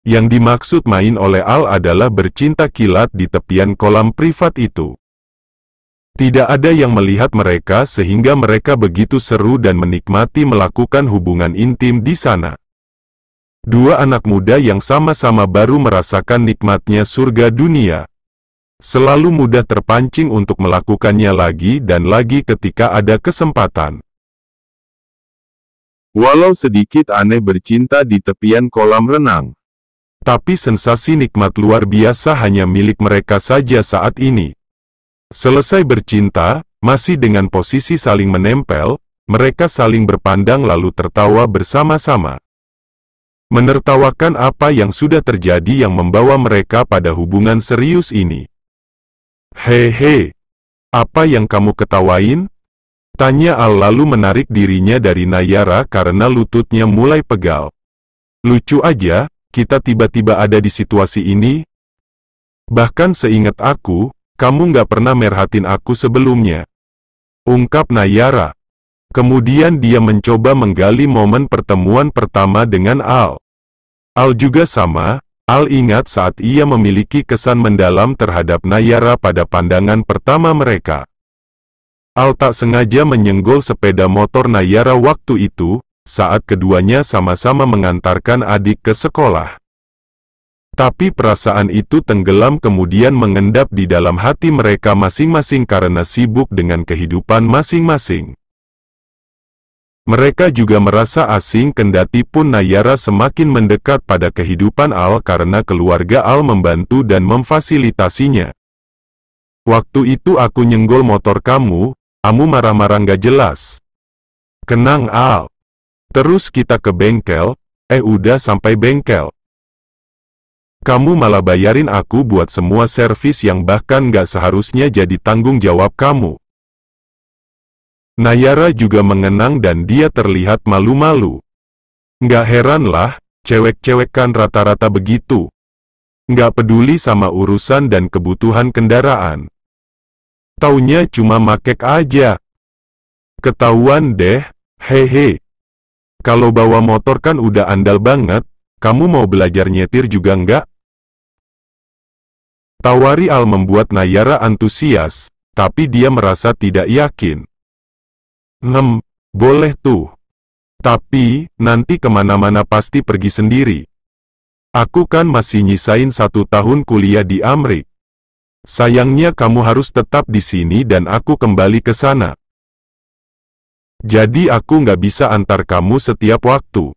Yang dimaksud main oleh Al adalah bercinta kilat di tepian kolam privat itu. Tidak ada yang melihat mereka sehingga mereka begitu seru dan menikmati melakukan hubungan intim di sana. Dua anak muda yang sama-sama baru merasakan nikmatnya surga dunia. Selalu mudah terpancing untuk melakukannya lagi dan lagi ketika ada kesempatan. Walau sedikit aneh bercinta di tepian kolam renang, tapi sensasi nikmat luar biasa hanya milik mereka saja saat ini. Selesai bercinta, masih dengan posisi saling menempel, mereka saling berpandang lalu tertawa bersama-sama. Menertawakan apa yang sudah terjadi yang membawa mereka pada hubungan serius ini. Hehe, apa yang kamu ketawain? Tanya Al lalu menarik dirinya dari Nayara karena lututnya mulai pegal. Lucu aja, kita tiba-tiba ada di situasi ini. Bahkan seingat aku, kamu nggak pernah merhatiin aku sebelumnya. Ungkap Nayara. Kemudian dia mencoba menggali momen pertemuan pertama dengan Al. Al juga sama, Al ingat saat ia memiliki kesan mendalam terhadap Nayara pada pandangan pertama mereka. Al tak sengaja menyenggol sepeda motor Nayara waktu itu, saat keduanya sama-sama mengantarkan adik ke sekolah. Tapi perasaan itu tenggelam kemudian mengendap di dalam hati mereka masing-masing karena sibuk dengan kehidupan masing-masing. Mereka juga merasa asing kendati pun Nayara semakin mendekat pada kehidupan Al karena keluarga Al membantu dan memfasilitasinya. Waktu itu aku nyenggol motor kamu marah-marah nggak jelas. Kenang Al. Terus kita ke bengkel, udah sampai bengkel. Kamu malah bayarin aku buat semua servis yang bahkan nggak seharusnya jadi tanggung jawab kamu. Nayara juga mengenang dan dia terlihat malu-malu. Nggak heran lah, cewek-cewek kan rata-rata begitu. Nggak peduli sama urusan dan kebutuhan kendaraan. Taunya cuma makek aja. Ketahuan deh, hehe. Kalau bawa motor kan udah andal banget, kamu mau belajar nyetir juga nggak? Tawari Al membuat Nayara antusias, tapi dia merasa tidak yakin. Boleh tuh. Tapi, nanti kemana-mana pasti pergi sendiri. Aku kan masih nyisain 1 tahun kuliah di Amrik. Sayangnya kamu harus tetap di sini dan aku kembali ke sana. Jadi aku nggak bisa antar kamu setiap waktu.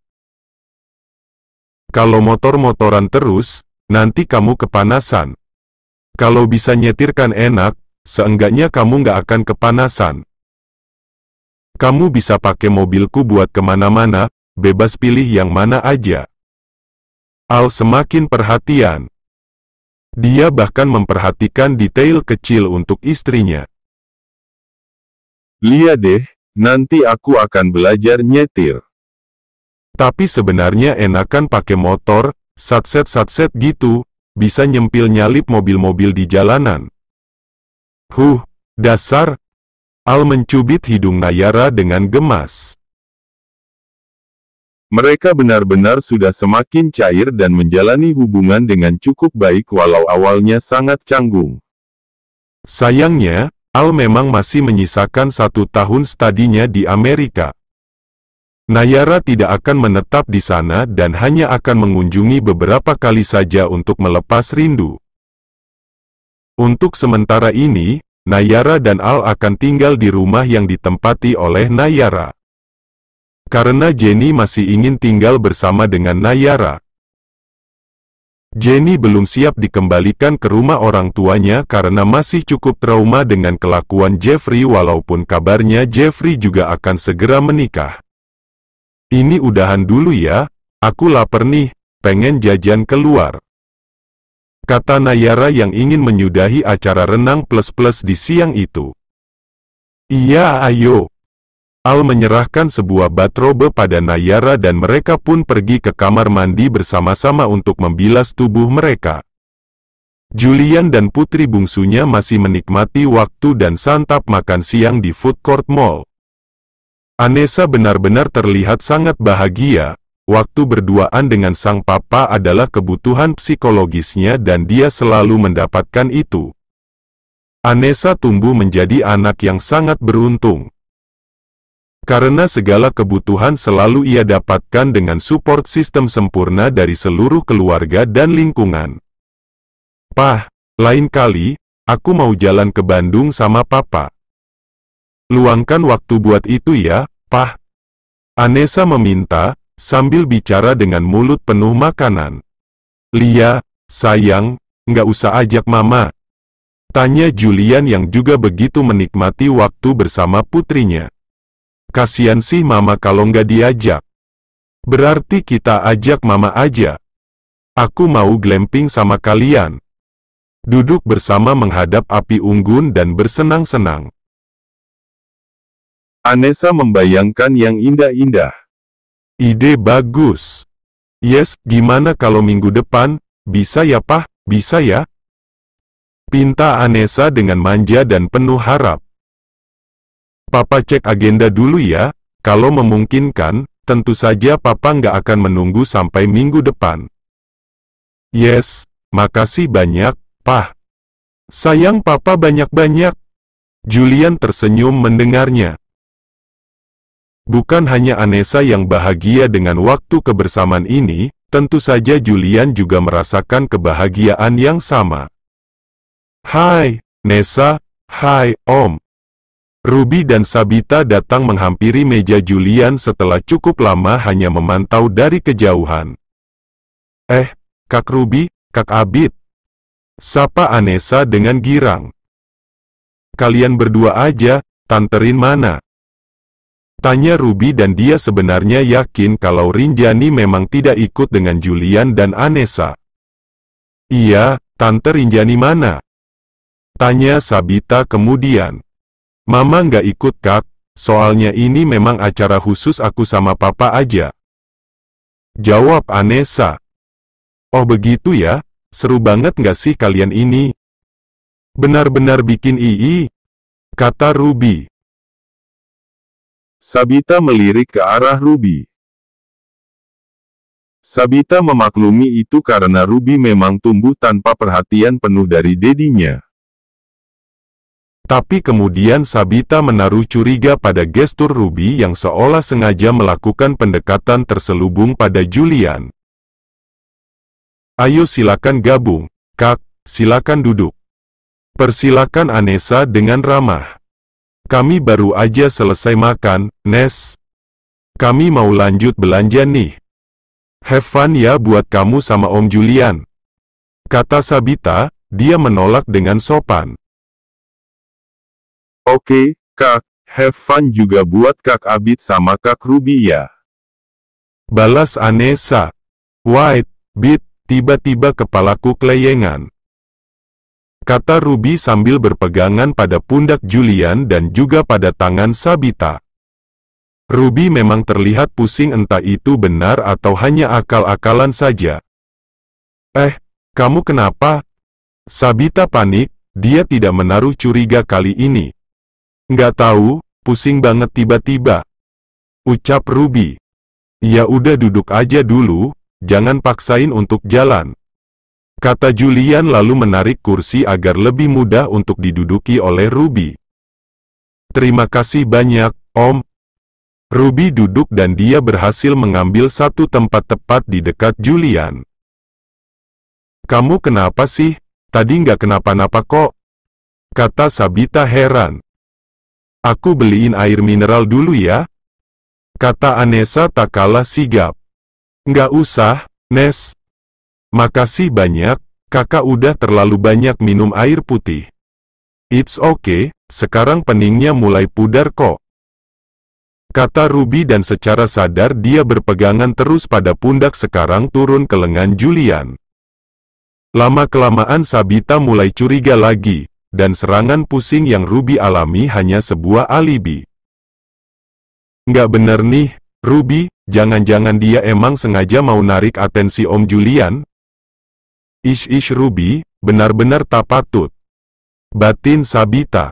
Kalau motor-motoran terus, nanti kamu kepanasan. Kalau bisa nyetir kan enak, seenggaknya kamu nggak akan kepanasan. Kamu bisa pakai mobilku buat kemana-mana, bebas pilih yang mana aja. Al semakin perhatian. Dia bahkan memperhatikan detail kecil untuk istrinya. Lihat deh, nanti aku akan belajar nyetir. Tapi sebenarnya enakan pakai motor, satset-satset gitu, bisa nyempil-nyalip mobil-mobil di jalanan. Dasar. Al mencubit hidung Nayara dengan gemas. Mereka benar-benar sudah semakin cair dan menjalani hubungan dengan cukup baik walau awalnya sangat canggung. Sayangnya, Al memang masih menyisakan 1 tahun studinya di Amerika. Nayara tidak akan menetap di sana dan hanya akan mengunjungi beberapa kali saja untuk melepas rindu. Untuk sementara ini, Nayara dan Al akan tinggal di rumah yang ditempati oleh Nayara. Karena Jenny masih ingin tinggal bersama dengan Nayara. Jenny belum siap dikembalikan ke rumah orang tuanya karena masih cukup trauma dengan kelakuan Jeffrey walaupun kabarnya Jeffrey juga akan segera menikah. Ini udahan dulu ya, aku lapar nih, pengen jajan keluar. Kata Nayara yang ingin menyudahi acara renang plus-plus di siang itu. Iya ayo. Al menyerahkan sebuah bathrobe pada Nayara dan mereka pun pergi ke kamar mandi bersama-sama untuk membilas tubuh mereka. Julian dan putri bungsunya masih menikmati waktu dan santap makan siang di food court mall. Anessa benar-benar terlihat sangat bahagia, waktu berduaan dengan sang papa adalah kebutuhan psikologisnya dan dia selalu mendapatkan itu. Anessa tumbuh menjadi anak yang sangat beruntung. Karena segala kebutuhan selalu ia dapatkan dengan support sistem sempurna dari seluruh keluarga dan lingkungan. "Pah, lain kali, aku mau jalan ke Bandung sama papa. Luangkan waktu buat itu ya, Pah," Anessa meminta, sambil bicara dengan mulut penuh makanan. "Lia, sayang, nggak usah ajak mama," tanya Julian yang juga begitu menikmati waktu bersama putrinya. "Kasian sih mama kalau nggak diajak." "Berarti kita ajak mama aja. Aku mau glamping sama kalian." Duduk bersama menghadap api unggun dan bersenang-senang. Anessa membayangkan yang indah-indah. "Ide bagus. Yes, gimana kalau minggu depan? Bisa ya Pah, bisa ya?" pinta Anessa dengan manja dan penuh harap. "Papa cek agenda dulu ya, kalau memungkinkan, tentu saja Papa nggak akan menunggu sampai minggu depan." "Yes, makasih banyak, Pah. Sayang Papa banyak-banyak." Julian tersenyum mendengarnya. Bukan hanya Anessa yang bahagia dengan waktu kebersamaan ini, tentu saja Julian juga merasakan kebahagiaan yang sama. "Hai, Nessa. Hai, Om." Ruby dan Sabita datang menghampiri meja Julian setelah cukup lama hanya memantau dari kejauhan. Kak Ruby, Kak Abid," sapa Anessa dengan girang. "Kalian berdua aja, Tante Rin mana?" tanya Ruby dan dia sebenarnya yakin kalau Rinjani memang tidak ikut dengan Julian dan Anessa. "Iya, Tante Rinjani mana?" tanya Sabita kemudian. "Mama nggak ikut Kak, soalnya ini memang acara khusus aku sama Papa aja," jawab Anessa. "Oh begitu ya, seru banget nggak sih kalian ini? Benar-benar bikin ii," kata Ruby. Sabita melirik ke arah Ruby. Sabita memaklumi itu karena Ruby memang tumbuh tanpa perhatian penuh dari dedinya. Tapi kemudian Sabita menaruh curiga pada gestur Ruby yang seolah sengaja melakukan pendekatan terselubung pada Julian. "Ayo silakan gabung, Kak, silakan duduk." Persilakan Anessa dengan ramah. "Kami baru aja selesai makan, Nes. Kami mau lanjut belanja nih. Have fun ya buat kamu sama Om Julian," kata Sabita, dia menolak dengan sopan. "Oke, Kak, have fun juga buat Kak Abid sama Kak Ruby ya," balas Anessa. "Wait, Bid, tiba-tiba kepalaku keleyengan," kata Ruby sambil berpegangan pada pundak Julian dan juga pada tangan Sabita. Ruby memang terlihat pusing, entah itu benar atau hanya akal-akalan saja. Kamu kenapa?" Sabita panik, dia tidak menaruh curiga kali ini. "Nggak tahu, pusing banget tiba-tiba," ucap Ruby. "Ya udah duduk aja dulu, jangan paksain untuk jalan," kata Julian lalu menarik kursi agar lebih mudah untuk diduduki oleh Ruby. "Terima kasih banyak, Om." Ruby duduk dan dia berhasil mengambil satu tempat tepat di dekat Julian. "Kamu kenapa sih? Tadi nggak kenapa-napa kok," kata Sabita heran. "Aku beliin air mineral dulu ya," kata Anessa tak kalah sigap. "Nggak usah, Nes. Makasih banyak, kakak udah terlalu banyak minum air putih." "It's okay, sekarang peningnya mulai pudar kok," kata Ruby dan secara sadar dia berpegangan terus pada pundak sekarang turun ke lengan Julian. Lama-kelamaan Sabita mulai curiga lagi, dan serangan pusing yang Ruby alami hanya sebuah alibi. "Nggak bener nih, Ruby, jangan-jangan dia emang sengaja mau narik atensi Om Julian?" "Ish Ruby, benar-benar tak patut," batin Sabita.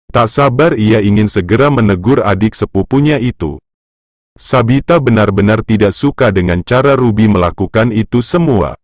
Tak sabar ia ingin segera menegur adik sepupunya itu. Sabita benar-benar tidak suka dengan cara Ruby melakukan itu semua.